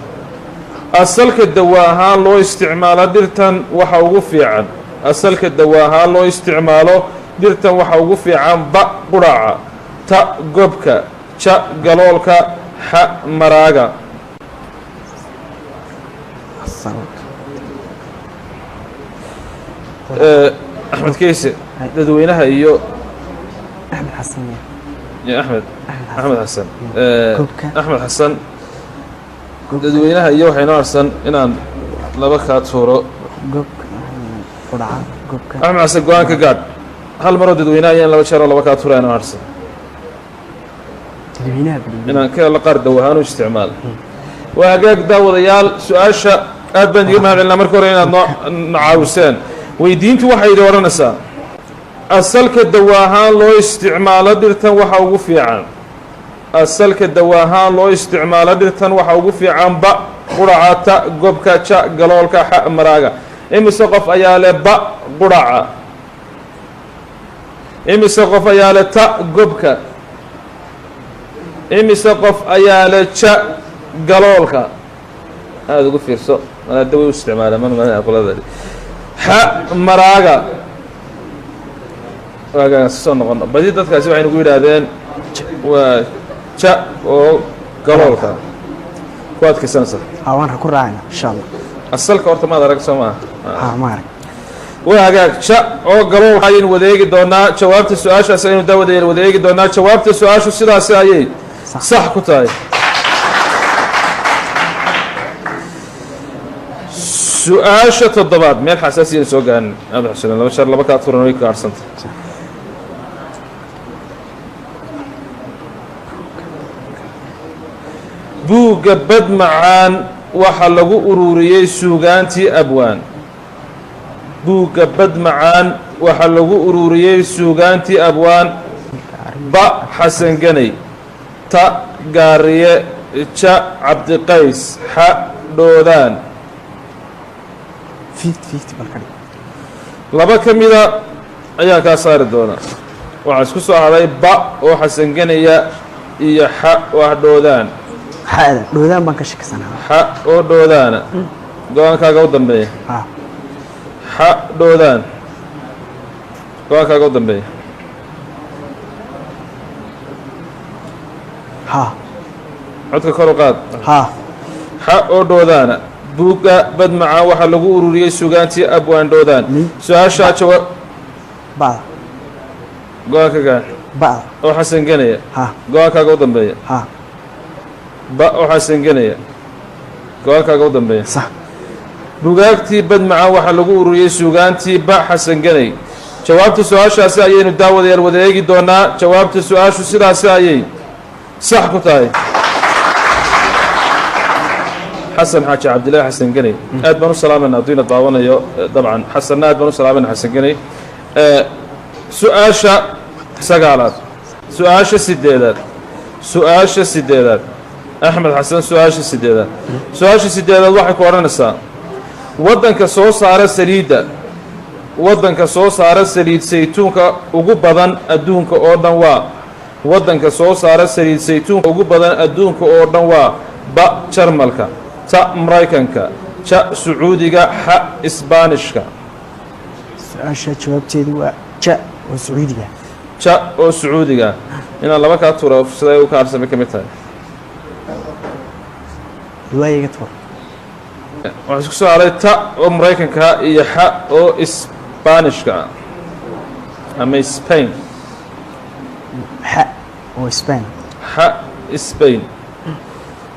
asalka dawa ahaan loo isticmaalo dhirtan waxa ugu fiican asalka dawa ahaan loo isticmaalo dhirtan waxa ugu fiican ba quraca ta gobka ja galoolka xa maraaga axmed keyse dadweynaha iyo axmed xasan axmed xasan Gobka. axmed xasan dadweynaha iyo waxay noo harsan inaan laba kaa tuuro gobka qudhaca gobka axmed xasan go-aan ka gaadh hal maroo dadweynaha iyo in laba jeeroo laba kaa tuura inoo harsan dadweynaha badiyo inaan ka la qaar daw ahaan u isticmaal waa hagaag daawadayaal su-aasha aad baan idiga mahad celinaa marka hore inaad noo caawiseen weydiintu waxay idin odhanaysaa asalka dawa ahaan loo isticmaalo dhirtan waxa ugu fiican asalka dawa ahaan loo isticmaalo dhirtan waxa ugu fiican ba quraca ta gobka ja galoolka xa maraaga imise qof ayaa le ba quraca imise qof ayaa le ta gobka imise qof ayaa le ja galoolka هذا قف يرسو أنا دوي واستعماله ما أقول هذا ح مراجع واجا صون قلنا بدي تذكر سوي نقول هذين وشا وقلولك كواد كسنسة أوان هكون راعينا إن شاء الله السلك ورت ما درك سما ما أعرف وهاجا شا وقلول حين وديك دونا جوابت السؤال شاسين دودي وديك دونا جوابت السؤال شو سيدا سايي صح كتاي سؤال شت الضباب مين حساسية سوقان هذا حسنا لو شر لبك أطفرنا ويك أرسنت بو قبض معان وحلقوا أروريي سوقانتي أبوان بو قبض معان وحلقوا أروريي سوقانتي أبوان با حسن قني تا قارية تا عبد قيس ح دودان فيت بالكلام laba ka mida ayaa kaa saari doona waxaa isku soo haday ba oo xasanganaya iyo xa oo dhoodaan حالا دودان بان كشك سنة xa oo dhoodana go-aankaaga u dambeeya xa dhoodaan go-aankaaga u dambeeya ها codka kor u qaad ها xa oo dhoodana buugga badmaca waxaa lagu ururiyey sugaantii abwaan dhoodaan su-aashaa jawaab بعض go-aanka gaar بعض oo xasanganaya ها go-aankaaga u dambeeya ها ba oo xasanganaya go-aankaaga u dambeeya صح bugaagtii badmaca waxaa lagu ururiyey suugaantii ba xasanganay jawaabta su-aashaasi ayaynu daawadayaal wada eegi doonaa jawaabta su-aashu sidaasi ayay sax ku tahay xasan xaaji cabdillaahi xasanganay aad baan u salaamayna hadduu ina daawanayo dabcan xasanna aad baan u salaamayna xasanganay su-aasha sagaalaad su-aasha sideedaad su-aasha sideedaad axmed xasan su-aasha sideedaad su-aasha sideedaad waxay ku odhanaysaa waddanka soo saara saliidda waddanka soo saara saliid saytuunka ugu badan adduunka oo dhan waa waddanka soo saara saliid saytuunka ugu badan adduunka oo dhan waa ba jarmalka ta maraykanka ja sacuudiga xa isbaanishka su-aasha jawaabteedu waa ja oo sacuudiga ja oo sacuudiga inaan laba kaa tuura siday u ka arsamay ka mid tahay riwaayaga tuur waxaa isku soo haray ta oo maraykanka iyo xa oo isbaanishka ama spain xa oo Spain xa spain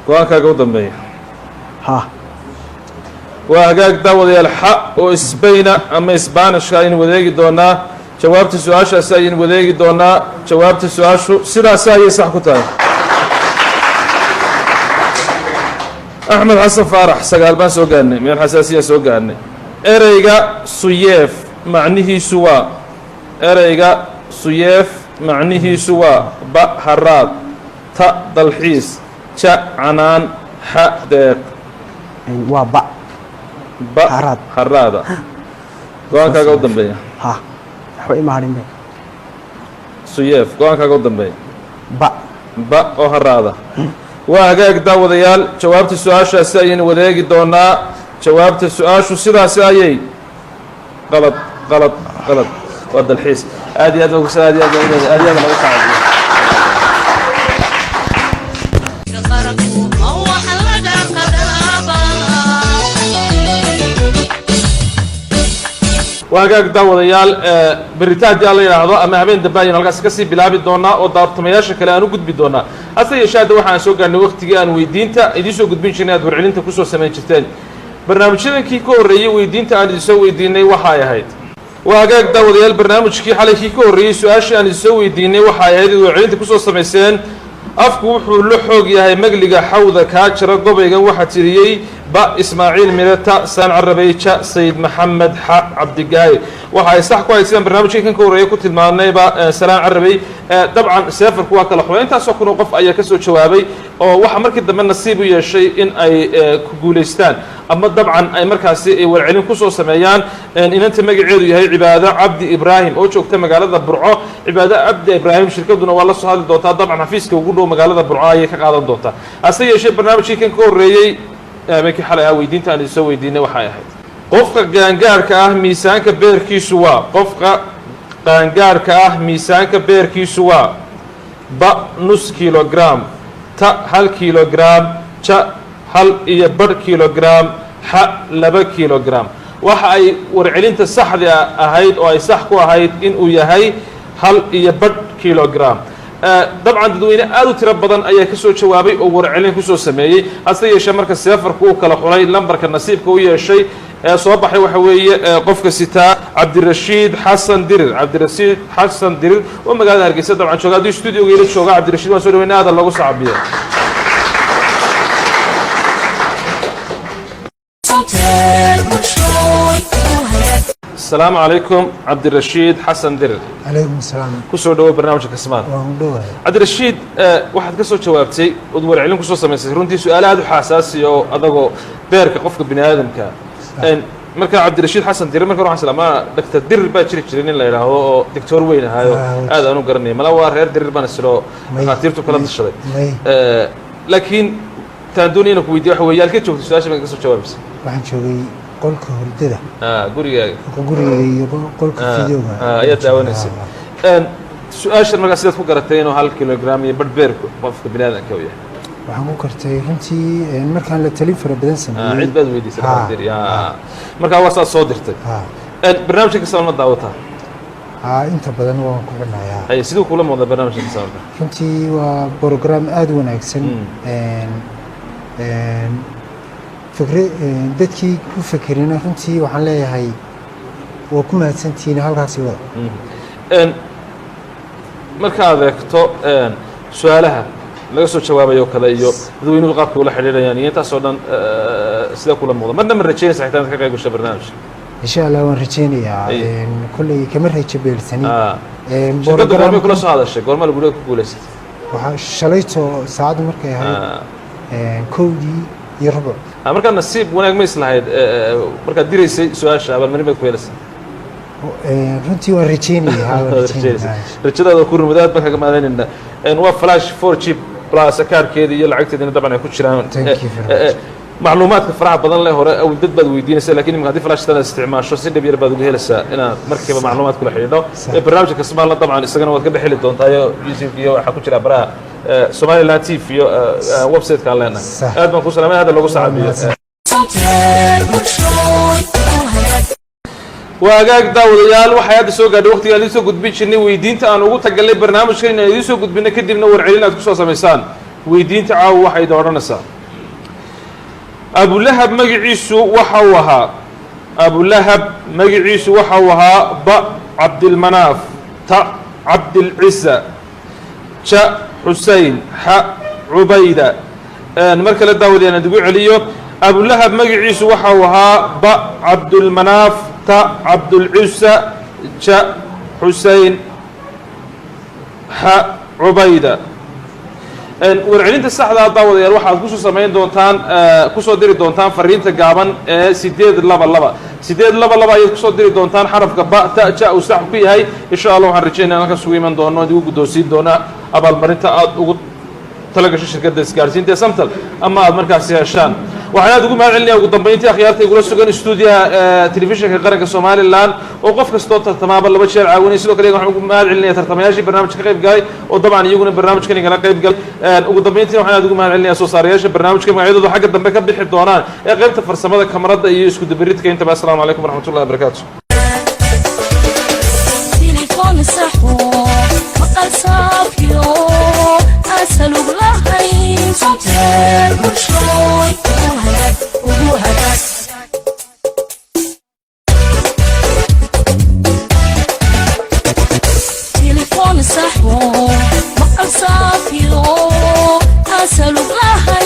go-aankaaga u dambeeya ها waa hagaag daawadayaal xa oo sbayna ama isbaanishka ayaynu wadeegi doonaa jawaabta su-aashaasi ayaynu wadeegi doonaa jawaabta su-aashu sidaasi ayay sax ku tahay axmed xasan faarax sagaal baan soo gaarnay meel xasaasiyaa soo gaarnay ereyga suyeef macnihiisu waa ereyga suyeef macnihiisu waa ba haraad ta dalxiis ja canaan xa deeq waa ba ba haraad haraada go-aankaaga u dambeeya ها waxba ima harin be suyeef go-aankaaga u dambeeya ba ba oo haraada waa hagaag daawadayaal jawaabta su-aashaasi ayaynu wadeegi doonaa jawaabta su-aashu sidaasi ayay qalad qalad qalad waa dalxiis aad iyo aad aad iyo aad aad iyo aad laga saaciyo waagaag daawadayaal beritaantii aan la yidhaahdo ama habeen dambe ayaynu halkaasi kasii bilaabi doonaa oo daartamayaasha kale aan u gudbi doonaa hase yeeshee hadda waxaan soo gaarnay waqtigii aan weydiinta idiin soo gudbin jirnay aad warcelinta kusoo samayn jirteen barnaamijyadankii ka horreeyey weydiinta aan idinsoo weydiinay waxay ahayd waagaag daawadayaal barnaamijkii xalaykii ka horreeyey su-aashii aan idinsoo weydiinay waxay ahayd id warcelinta kusoo samayseen afku wuxuu la xoog yahay magliga xawda kaa jira gobaygan waxaa tiriyey ba ismaaciil mireta saan carabey ja sayid maxamed xa cabdigaaye waxa ay sax ku hayseen barnaamijkii kan ka horreeya ku tilmaanayba salaan carabey dabcan seefarku waa kala xuba intaasoo kunoo qof ayaa ka soo jawaabay oo waxa markii dambe nasiib u yeeshay in ay ku guulaystaan ama dabcan ay markaasi warcelin kusoo sameeyaan inanta magaceedu yahay cibaado cabdi ibraahim oo joogta magaalada burco cibaado cabdi ibraahim shirkaduna waa la soo hadli doontaa dabcan xafiiska ugu dhow magaalada burco ayay ka qaadan doontaa hase yeeshee barnaamijkii kan ka horreeyey habeenkii xalay ah weydiinta aan isoo weydiinay waxay ahayd qofka qaangaarka ah miisaanka beerkiisu waa qofka qaangaarka ah miisaanka beerkiisu waa ba nus kilogram ta 1 kilogram ja 1.5 kilogram xa 2 kilogram waxa ay warcelinta saxda ahayd oo ay sax ku ahayd in uu yahay 1.5 kilogram dabcan dadweyne aad u tiro badan ayaa ka soo jawaabay oo warcelin ku soo sameeyay hase yeeshee marka seefarku uu kala xulay lambarka nasiibka u yeeshay soo baxay waxa weeye qofka sitaa cabdirashiid xasan dirir cabdirashiid xasan dirir oo magaalada hargeysa dabcan jooga haddii stuudioga ila jooga cabdirashiid waan soo dhaweynaa aada loogu sacabiyo السلام عليكم عبد الرشيد حسن درر. عليكم السلام. كسر دوا برنامج كسمان. عبد الرشيد واحد كسر جوابتي ودور علم كسر سمسي رنتي سؤال هذا حساسي أو أدقو بيرك قفك بني آدم كا. إن مركز عبد الرشيد حسن درر مركز روح سلام ما دكتور درر باشري شرين الله له هو دكتور وين هذا أنا قرني ملاوار غير درر بنسلو خاطرته كلام الشرط. لكن تندوني إنك ويدي حويال كده شوف السؤال شو كسر جوابس. waxaan joogay qolka hurdada guriga qolka fiidowga ayaa daawanaysa su-aashan markaa sidaad ku garatay inuu 1 kilogram iyo badh beerku qofka biniaadanka u yahay waxaan ku kartay runtii markaan la talin fara badan sameeyay cid baad weydiisay markaa waa saad soo dirtay barnaamijka kasoo ma daawataa inta badan waan ku cunaayaa siduu kula muuqda barnaamijka kasoo runtii waa program aad u wanaagsan fikri dadkii ku fikirina runtii waxaan leeyahay waa ku mahadsantihiin halkaasi wada markaad eegto su-aalaha laga soo jawaabayo kale iyo dadweynuhu qaabka ula xidhiidhayaan iyo intaasoo dhan sida kula muuqda marna ma rajaynaysa xitaa inaad ka qayb gasho barnaamijka insha allah waan rajaynayaa kolley kama rajo beelsanin shirkadda goormay kula soo hadashay goorma la guriga ku guulaysatay waxaa shalayto saacaddu markay ahayd 1:15 markaa nasiib wanaag ma islahayd markaad diraysay su-aasha abaalmarin baad ku helaysaa runtii waan rajaynayaa rajadaada ku rumadaad baan kaga maadaynayna waa flash 4G plus kaarkeeda iyo lacagteedina dabcan ay ku jiraan macluumaadka faraha badan leh hore aw dad baad weydiinaysaa laakiin imika haddii flashtada isticmaasho si dhab yar baad uga helaysaa inaad markiiba macluumaad kula xidhiidho barnaamijka kasmaalna dabcan isagana waad ka dhex heli doontaa iyo youtube iyo waxaa ku jira baraha Somaliland TV iyo website-ka aan leenahay aad baan ku salaamay hada lagu sacabiyo waagaag daawadayaal waxay hadda soo gaadhay waqtiga aan idin soo gudbin jirnay weydiinta aan ugu tagalay barnaamijka inaan idin soo gudbino kadibna warcelin aad ku soo samaysaan weydiinta caawa waxay idin odhanaysaa abulahab magaciisu waxa uu ahaa abulahab magaciisu waxa uu ahaa ba cabdilmanaaf ta cabdilcisa ja حسين ح عبيدة مركز الداودي أنا تقول عليه أبو لهب مجلس وحوها ب عبد المناف ت عبد العزة ج حسين ح عبيدة ورعلين الساحة الداودي يروح على كوسو سمين دونتان كوسو ديري دونتان فرين تجابن سيديد لبا سيديد لبا يكسو ديري دونتان حرف كبا ت ج وسح فيه هاي إن شاء الله هنرجعنا لك سوي من دونا ديو قدوسين دونا abaalmarinta aad ugu talagasho shirkadda isgaarsiinta ee Samtel ama aad markaasi heshaan waxaan aad ugu mahad celinayaa ugu dambeyntii akhyaarta igula sugan stuudiyaha telefishinka qaranka Somaliland oo qof kastoo tartamaaba laba jeer caawinay sidoo kale waxaan ugu mahad celinayaa tartamayaashii barnaamijka ka qayb galay oo dabcan iyaguna barnaamijkan igala qayb galay ugu dambeyntii waxaan aad ugu mahad celinayaa soo saarayaasha barnaamijka magacyadooda xagga dambe ka bixi doonaan ee qaybta farsamada kamarada iyo isku dabaridka intaba assalaamu calaykum waraxmatullahi wabarakaatuh صافيو أسألوك لحين صوتير برشوي وهدك تليفون صحو مقل صافيو أسألوك لحين